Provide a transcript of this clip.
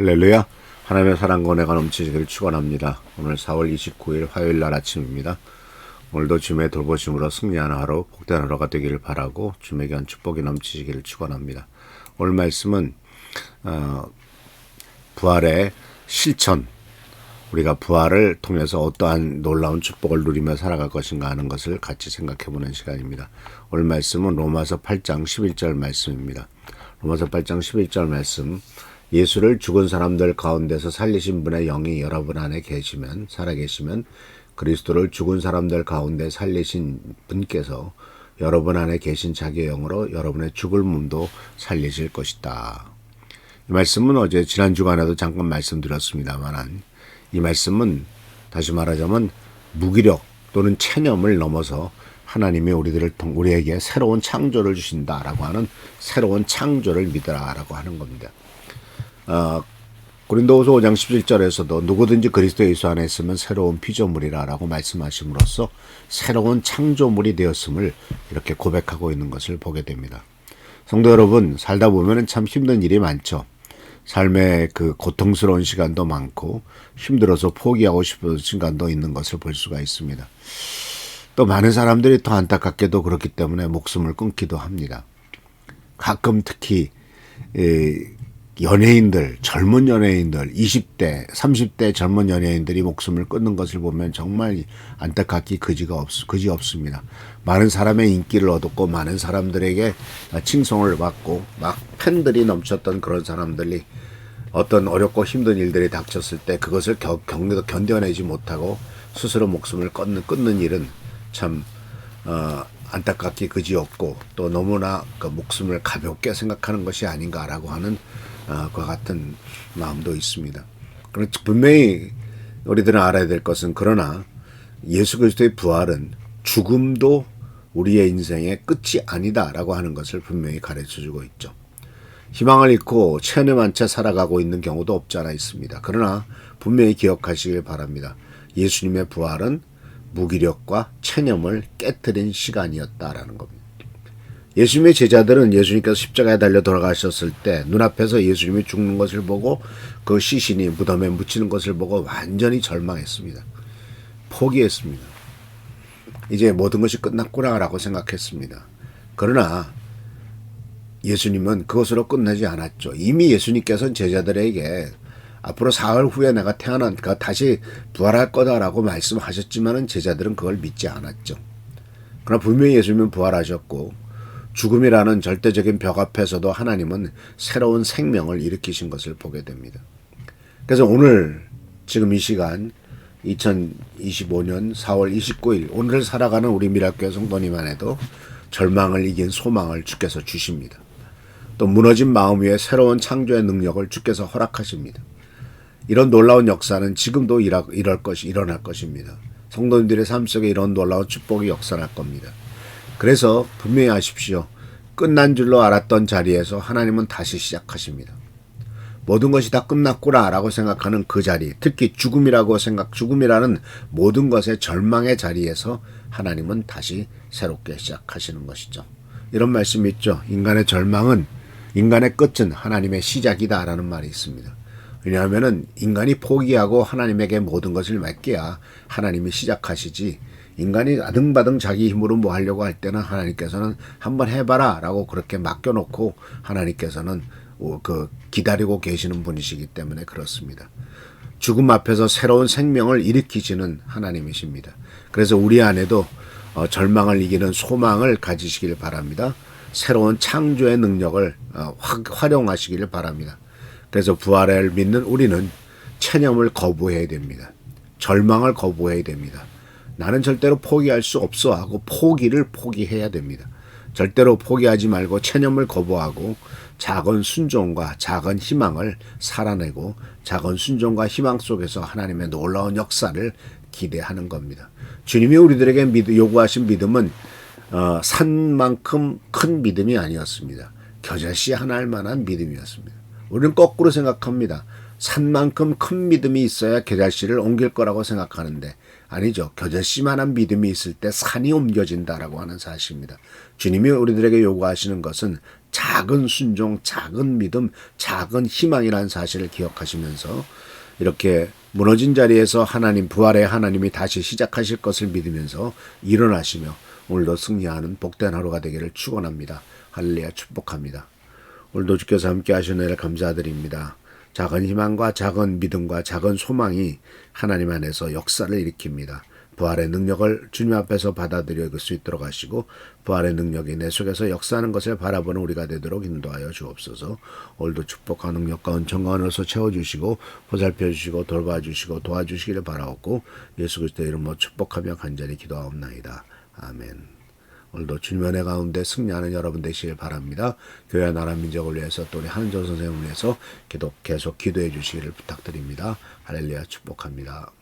할렐루야. 하나님의 사랑과 은혜가 넘치기를 축원합니다. 오늘 4월 29일 화요일 날 아침입니다. 오늘도 주님의 돌보심으로 승리하는 하루, 복된 하루가 되기를 바라고 주님의 귀한 축복이 넘치기를 축원합니다. 오늘 말씀은 부활의 실천, 우리가 부활을 통해서 어떠한 놀라운 축복을 누리며 살아갈 것인가 하는 것을 같이 생각해보는 시간입니다. 오늘 말씀은 로마서 8장 11절 말씀입니다. 로마서 8장 11절 말씀, 예수를 죽은 사람들 가운데서 살리신 분의 영이 여러분 안에 계시면, 살아계시면 그리스도를 죽은 사람들 가운데 살리신 분께서 여러분 안에 계신 자기의 영으로 여러분의 죽을 몸도 살리실 것이다. 이 말씀은 어제 지난 주간에도 잠깐 말씀드렸습니다만, 이 말씀은 다시 말하자면 무기력 또는 체념을 넘어서 하나님이 우리에게 새로운 창조를 주신다라고 하는 새로운 창조를 믿으라라고 하는 겁니다. 고린도후서 5장 17절에서도 누구든지 그리스도 예수 안에 있으면 새로운 피조물이라라고 말씀하심으로써 새로운 창조물이 되었음을 이렇게 고백하고 있는 것을 보게 됩니다. 성도 여러분, 살다 보면 참 힘든 일이 많죠. 삶의 그 고통스러운 시간도 많고 힘들어서 포기하고 싶은 시간도 있는 것을 볼 수가 있습니다. 또 많은 사람들이 더 안타깝게도 그렇기 때문에 목숨을 끊기도 합니다. 가끔 특히 연예인들, 젊은 연예인들, 20대, 30대 젊은 연예인들이 목숨을 끊는 것을 보면 정말 안타깝기 그지 없습니다. 많은 사람의 인기를 얻었고 많은 사람들에게 칭송을 받고 막 팬들이 넘쳤던 그런 사람들이 어떤 어렵고 힘든 일들이 닥쳤을 때 그것을 견뎌내지 못하고 스스로 목숨을 끊는 일은 참 안타깝기 그지없고 또 너무나 그 목숨을 가볍게 생각하는 것이 아닌가라고 하는 그와 같은 마음도 있습니다. 그런데 분명히 우리들은 알아야 될 것은, 그러나 예수 그리스도의 부활은 죽음도 우리의 인생의 끝이 아니다라고 하는 것을 분명히 가르쳐주고 있죠. 희망을 잃고 체념한 채 살아가고 있는 경우도 없지 않아 있습니다. 그러나 분명히 기억하시길 바랍니다. 예수님의 부활은 무기력과 체념을 깨트린 시간이었다라는 겁니다. 예수님의 제자들은 예수님께서 십자가에 달려 돌아가셨을 때 눈앞에서 예수님이 죽는 것을 보고 그 시신이 무덤에 묻히는 것을 보고 완전히 절망했습니다. 포기했습니다. 이제 모든 것이 끝났구나라고 생각했습니다. 그러나 예수님은 그것으로 끝나지 않았죠. 이미 예수님께서는 제자들에게 앞으로 사흘 후에 내가 다시 부활할 거다라고 말씀하셨지만은 제자들은 그걸 믿지 않았죠. 그러나 분명히 예수님은 부활하셨고 죽음이라는 절대적인 벽 앞에서도 하나님은 새로운 생명을 일으키신 것을 보게 됩니다. 그래서 오늘 지금 이 시간 2025년 4월 29일 오늘을 살아가는 우리 미랄교회 성도님만 해도 절망을 이긴 소망을 주께서 주십니다. 또 무너진 마음 위에 새로운 창조의 능력을 주께서 허락하십니다. 이런 놀라운 역사는 지금도 일어날 것입니다. 성도님들의 삶 속에 이런 놀라운 축복이 역사할 겁니다. 그래서 분명히 아십시오. 끝난 줄로 알았던 자리에서 하나님은 다시 시작하십니다. 모든 것이 다 끝났구나라고 생각하는 그 자리, 특히 죽음이라는 모든 것의 절망의 자리에서 하나님은 다시 새롭게 시작하시는 것이죠. 이런 말씀이 있죠. 인간의 끝은 하나님의 시작이다라는 말이 있습니다. 왜냐하면 인간이 포기하고 하나님에게 모든 것을 맡겨야 하나님이 시작하시지, 인간이 아등바등 자기 힘으로 뭐 하려고 할 때는 하나님께서는 한번 해봐라 라고 그렇게 맡겨놓고 하나님께서는 기다리고 계시는 분이시기 때문에 그렇습니다. 죽음 앞에서 새로운 생명을 일으키시는 하나님이십니다. 그래서 우리 안에도 절망을 이기는 소망을 가지시길 바랍니다. 새로운 창조의 능력을 활용하시길 바랍니다. 그래서 부활을 믿는 우리는 체념을 거부해야 됩니다. 절망을 거부해야 됩니다. 나는 절대로 포기할 수 없어 하고 포기를 포기해야 됩니다. 절대로 포기하지 말고 체념을 거부하고 작은 순종과 작은 희망을 살아내고 작은 순종과 희망 속에서 하나님의 놀라운 역사를 기대하는 겁니다. 주님이 우리들에게 요구하신 믿음은 산만큼 큰 믿음이 아니었습니다. 겨자씨 하나 할 만한 믿음이었습니다. 우리는 거꾸로 생각합니다. 산만큼 큰 믿음이 있어야 겨자씨를 옮길 거라고 생각하는데 아니죠. 겨자씨만한 믿음이 있을 때 산이 옮겨진다라고 하는 사실입니다. 주님이 우리들에게 요구하시는 것은 작은 순종, 작은 믿음, 작은 희망이라는 사실을 기억하시면서 이렇게 무너진 자리에서 하나님, 부활의 하나님이 다시 시작하실 것을 믿으면서 일어나시며 오늘도 승리하는 복된 하루가 되기를 축원합니다. 할렐루야, 축복합니다. 오늘도 주께서 함께 하시는 은혜를 감사드립니다. 작은 희망과 작은 믿음과 작은 소망이 하나님 안에서 역사를 일으킵니다. 부활의 능력을 주님 앞에서 받아들일 수 있도록 하시고 부활의 능력이 내 속에서 역사하는 것을 바라보는 우리가 되도록 인도하여 주옵소서. 오늘도 축복과 능력과 은총과 은혜로서 채워주시고 보살펴주시고 돌봐주시고 도와주시기를 바라옵고 예수 그리스도의 이름으로 축복하며 간절히 기도하옵나이다. 아멘. 오늘도 주님의 은혜 가운데 승리하는 여러분 되시길 바랍니다. 교회 나라 민족을 위해서 또 우리 한은조 선생님을 위해서 계속 기도해 주시기를 부탁드립니다. 할렐루야, 축복합니다.